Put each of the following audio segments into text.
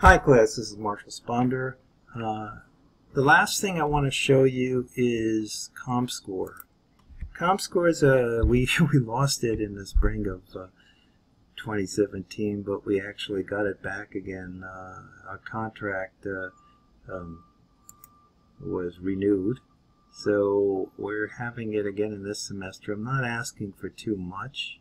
Hi class, this is Marshall Sponder. The last thing I want to show you is Comscore. Comscore is we lost it in the spring of 2017, but we actually got it back again. Our contract was renewed, so we're having it again in this semester. I'm not asking for too much,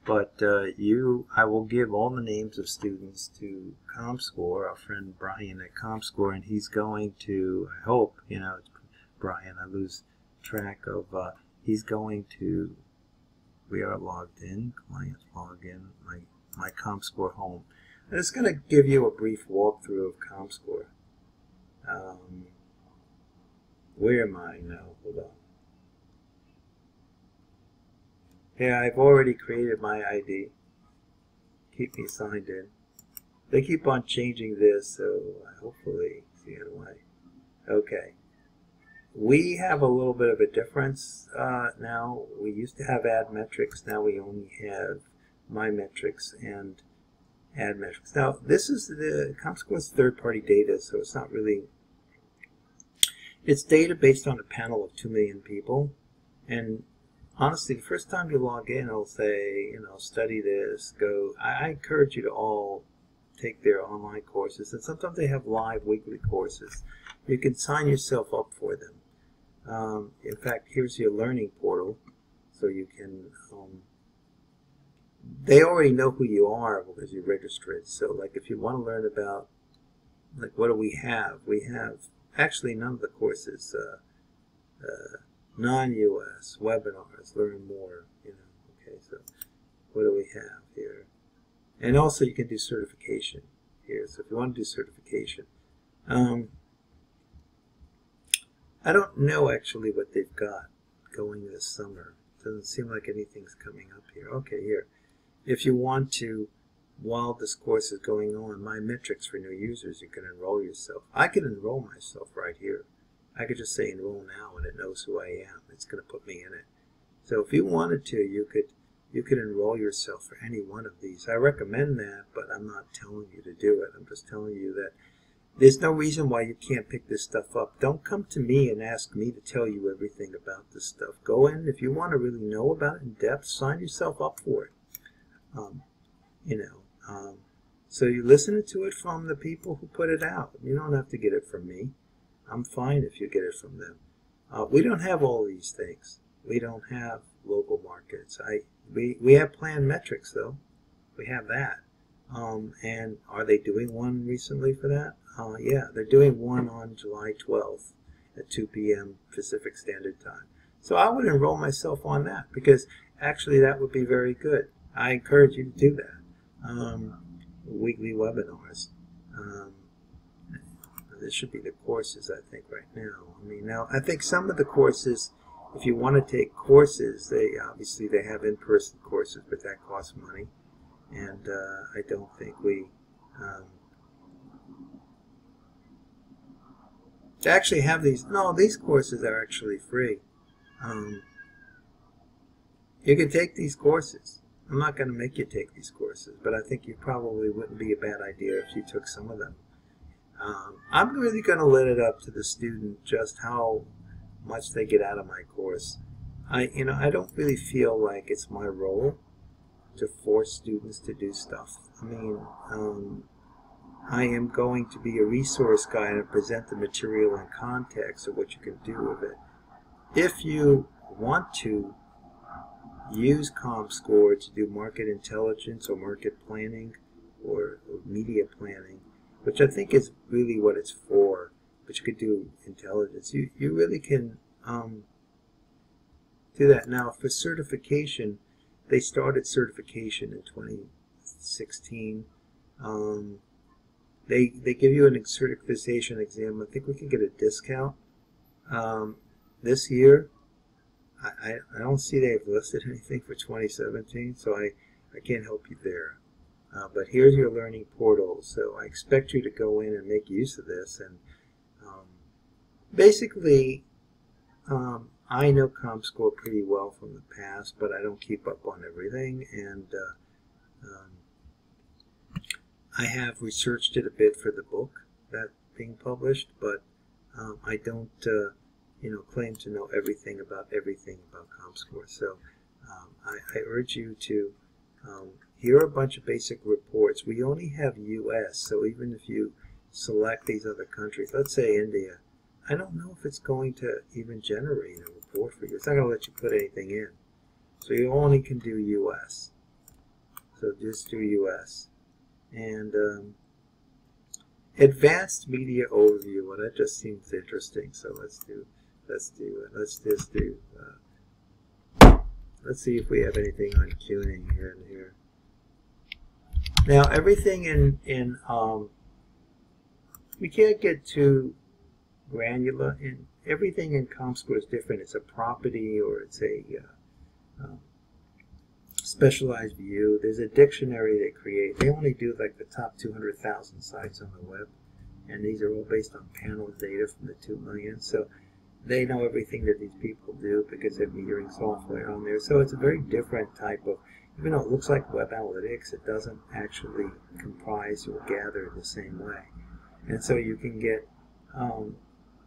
but I will give all the names of students to Comscore, our friend Brian at Comscore, and he's going to, I hope, it's Brian, I lose track of, he's going to, we are logged in, client login, my Comscore home. I'm just going to give you a brief walkthrough of Comscore. Where am I now? Hold on. Yeah, I've already created my ID. Keep me signed in. They keep on changing this, so hopefully, see how do I? Okay. We have a little bit of a difference now. We used to have add metrics. Now we only have my metrics and add metrics. Now this is the Comscore's third-party data, so it's not really. It's data based on a panel of 2 million people, and honestly, the first time you log in, it'll say, study this, go. I encourage you to all take their online courses, and sometimes they have live weekly courses. You can sign yourself up for them. In fact, here's your learning portal, so you can, they already know who you are because you registered. So like if you want to learn about, like what do we have? We have actually none of the courses, non-US, webinars, learn more, okay, so what do we have here? And also you can do certification here, so if you want to do certification. I don't know actually what they've got going this summer. Doesn't seem like anything's coming up here. Okay, here. If you want to, while this course is going on, my metrics for new users, you can enroll yourself. I can enroll myself right here. I could just say enroll now and it knows who I am. It's going to put me in it. So if you wanted to, you could enroll yourself for any one of these. I recommend that, but I'm not telling you to do it. I'm just telling you that there's no reason why you can't pick this stuff up. Don't come to me and ask me to tell you everything about this stuff. Go in, if you want to really know about it in depth, sign yourself up for it. So you listen to it from the people who put it out. You don't have to get it from me. I'm fine if you get it from them. We don't have all these things. We don't have local markets. We have planned metrics, though. We have that. And are they doing one recently for that? Yeah, they're doing one on July 12th at 2 p.m. Pacific Standard Time. So I would enroll myself on that because actually that would be very good. I encourage you to do that. Weekly webinars. This should be the courses, I think, right now. I think some of the courses, if you want to take courses, they have in-person courses, but that costs money. And I don't think we actually have these. No, these courses are actually free. You can take these courses. I'm not going to make you take these courses, but I think you probably wouldn't be a bad idea if you took some of them. I'm really going to let it up to the student just how much they get out of my course. I don't really feel like it's my role to force students to do stuff. I am going to be a resource guide and present the material in context of what you can do with it. If you want to use Comscore to do market intelligence or market planning or media planning, which I think is really what it's for, but you could do intelligence. You really can do that. Now for certification, they started certification in 2016. They give you a certification exam. I think we can get a discount this year. I don't see they've listed anything for 2017, so I can't help you there. But here's your learning portal, so I expect you to go in and make use of this. And basically, I know Comscore pretty well from the past, but I don't keep up on everything. And I have researched it a bit for the book that's being published, but I don't, claim to know everything about Comscore. So I urge you to here are a bunch of basic reports. We only have U.S., so even if you select these other countries, let's say India, I don't know if it's going to even generate a report for you. It's not going to let you put anything in. So you only can do U.S. So just do U.S. And advanced media overview. Well, that just seems interesting. So let's see if we have anything on tuning here and here. Now everything in we can't get too granular. And everything in Comscore is different. It's a property or it's a specialized view. There's a dictionary they create. They only do like the top 200,000 sites on the web, and these are all based on panel data from the 2 million. So they know everything that these people do because they're metering software on there. So it's a very different type of, even though it looks like web analytics, it doesn't actually comprise or gather in the same way. And so you can get, and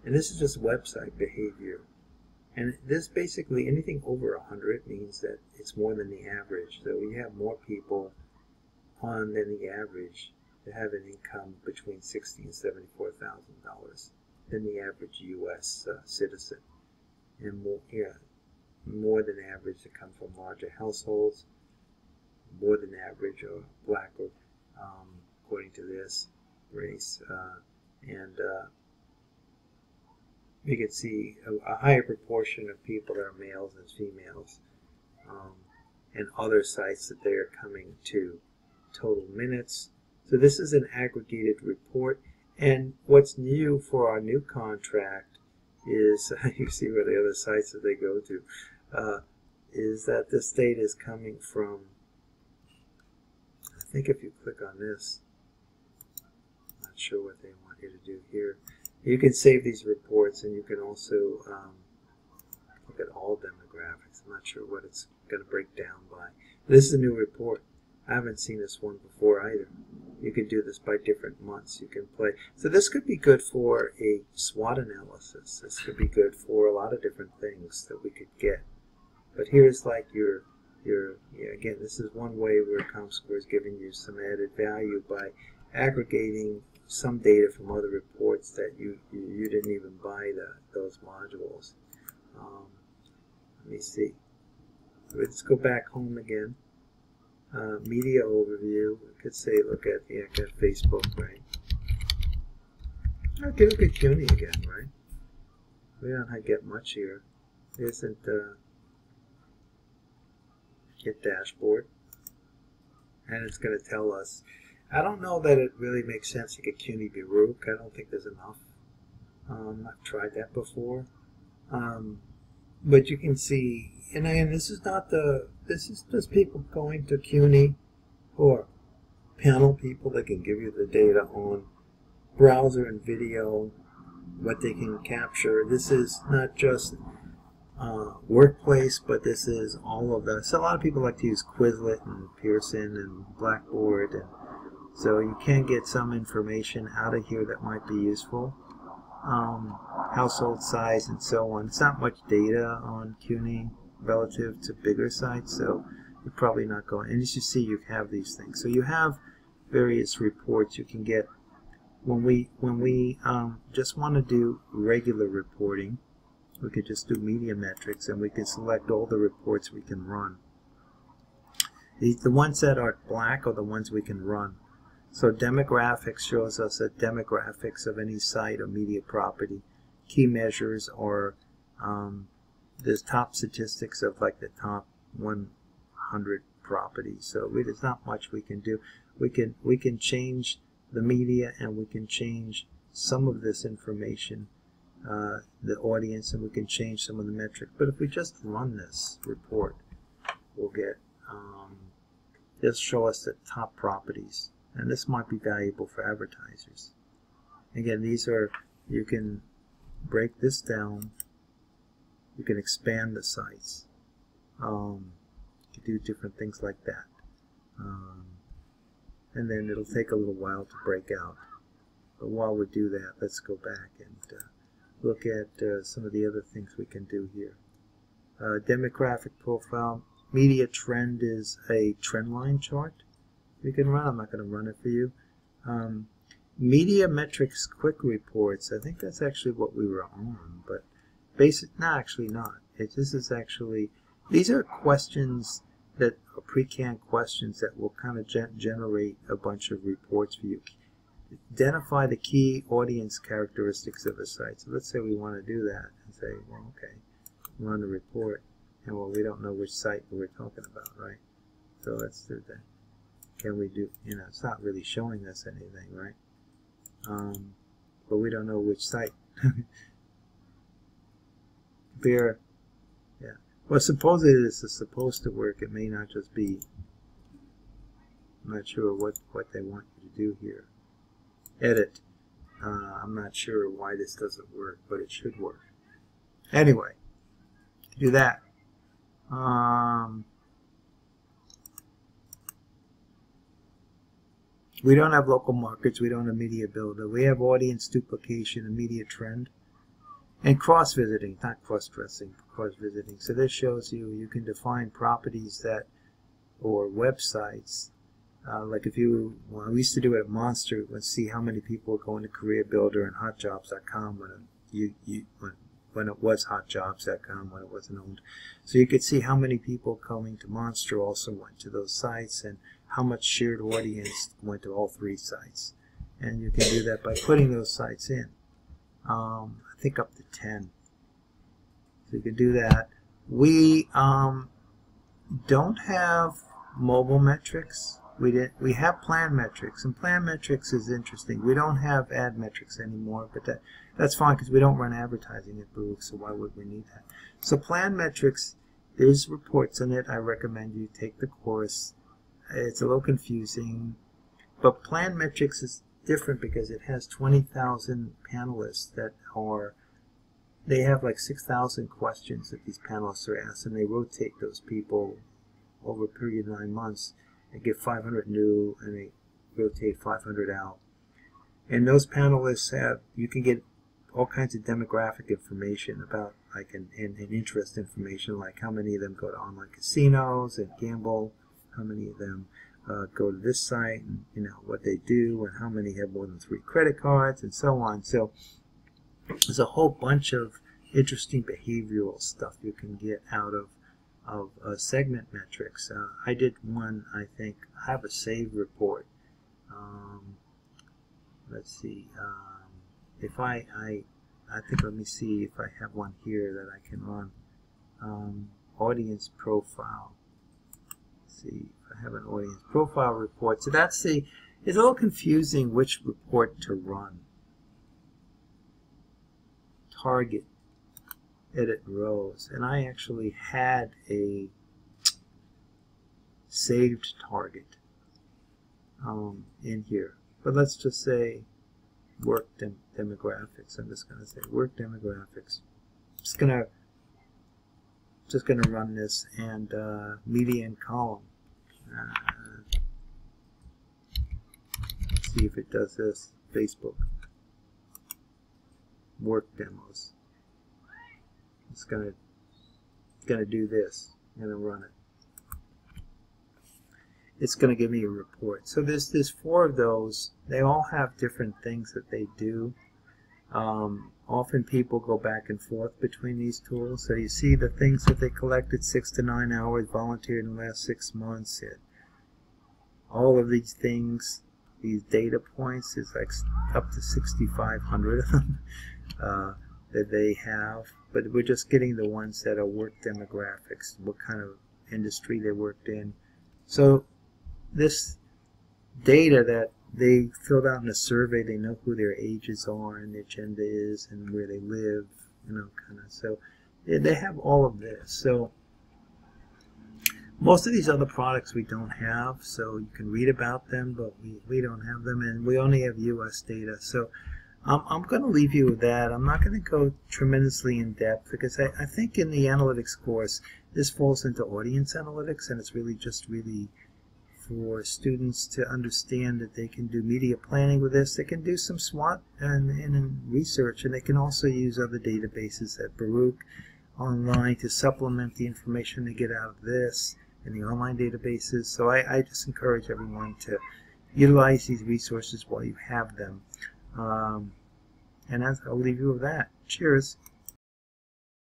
this is just website behavior. And this basically, anything over 100 means that it's more than the average. So we have more people on than the average that have an income between $60,000 and $74,000 than the average U.S. Citizen. And more than average that come from larger households, more than average or black, or according to this race, and you can see a higher proportion of people that are males and females, and other sites that they are coming to. Total minutes. So this is an aggregated report, and what's new for our new contract is, you see where the other sites that they go to, is that this data is coming from, I think if you click on this, I'm not sure what they want you to do here. You can save these reports, and you can also look at all demographics. I'm not sure what it's going to break down by. This is a new report. I haven't seen this one before either. You can do this by different months. You can play. So this could be good for a SWOT analysis. This could be good for a lot of different things that we could get. But here's like your again, this is one way where Comscore is giving you some added value by aggregating some data from other reports that you didn't even buy those modules. Let me see. Let's go back home again. Media overview. I could say look at Facebook, right? Okay, look at CUNY again, right? We don't get much here. There isn't get dashboard, and it's going to tell us. I don't know that it really makes sense to get CUNY Baruch. I don't think there's enough. I've tried that before, but you can see, and this is not this is just people going to CUNY or panel people that can give you the data on browser and video, what they can capture. This is not just workplace, but this is all of the. So a lot of people like to use Quizlet and Pearson and Blackboard, and so you can get some information out of here that might be useful. Household size and so on. It's not much data on CUNY relative to bigger sites, so you're probably not going. And as you see, you have these things. So you have various reports you can get. When we just want to do regular reporting, we could just do media metrics, and we can select all the reports we can run. The ones that are black are the ones we can run. So demographics shows us the demographics of any site or media property. Key measures are the top statistics of like the top 100 properties. So there's not much we can do. We can change the media, and we can change some of this information, the audience, and we can change some of the metrics. But if we just run this report, we'll get just show us the top properties. And this might be valuable for advertisers. Again, these are, you can break this down. You can expand the sites. You can do different things like that. and then it'll take a little while to break out. But while we do that, let's go back and look at some of the other things we can do here. Demographic profile. Media trend is a trend line chart you can run. I'm not going to run it for you. Media metrics quick reports. I think that's actually what we were on, but no, actually not. This is actually, these are questions that are pre-canned questions that will kind of generate a bunch of reports for you. Identify the key audience characteristics of a site. So let's say we want to do that and say, well, okay, run the report, and well, we don't know which site we're talking about, right? So let's do that. Can we do, it's not really showing us anything, right? But we don't know which site. Compare, yeah. Well, supposedly this is supposed to work. It may not just be. I'm not sure what they want you to do here. Edit. I'm not sure why this doesn't work, but it should work. Anyway, do that. We don't have local markets. We don't have media builder. We have audience duplication and media trend. And cross-visiting, not cross-dressing, cross-visiting. So this shows you can define properties that, or websites. Like if we used to do it at Monster, let's see how many people are going to Career Builder and HotJobs.com when it was HotJobs.com, when it wasn't owned. So you could see how many people coming to Monster also went to those sites and how much shared audience went to all three sites. And you can do that by putting those sites in. I think up to 10. So you can do that. We don't have mobile metrics. We have plan metrics, and plan metrics is interesting. We don't have ad metrics anymore, but that's fine because we don't run advertising at Baruch, so why would we need that? So plan metrics, there's reports in it. I recommend you take the course. It's a little confusing, but plan metrics is different because it has 20,000 panelists that they have like 6,000 questions that these panelists are asked, and they rotate those people over a period of 9 months and get 500 new, and they rotate 500 out. And those panelists you can get all kinds of demographic information about, like, and interest information, like how many of them go to online casinos and gamble, how many of them go to this site, and what they do, and how many have more than 3 credit cards, and so on. So there's a whole bunch of interesting behavioral stuff you can get out of segment metrics. I did one, I think. I have a save report. Let's see. If I think, let me see if I have one here that I can run. Audience profile. Let's see if I have an audience profile report. So it's a little confusing which report to run. Target, edit rows, and I actually had a saved target in here, but let's just say work demographics. I'm just going to say work demographics. Just gonna run this, and median column. Let's see if it does this. Facebook. Work demos. It's gonna do this. I'm gonna run it. It's gonna give me a report. So there's 4 of those. They all have different things that they do. Often people go back and forth between these tools. So you see the things that they collected: 6 to 9 hours, volunteered in the last 6 months. All of these things, these data points, is like up to 6,500 of them. That they have, but we're just getting the ones that are work demographics, what kind of industry they worked in. So this data that they filled out in a survey, they know who their ages are and their gender is and where they live, kind of. So they have all of this. So most of these other products we don't have, so you can read about them, but we don't have them, and we only have US data. So I'm going to leave you with that. I'm not going to go tremendously in depth because I think in the analytics course this falls into audience analytics, and it's really just for students to understand that they can do media planning with this. They can do some SWOT and research, and they can also use other databases at Baruch online to supplement the information they get out of this in the online databases. So I just encourage everyone to utilize these resources while you have them. And I'll leave you with that. Cheers.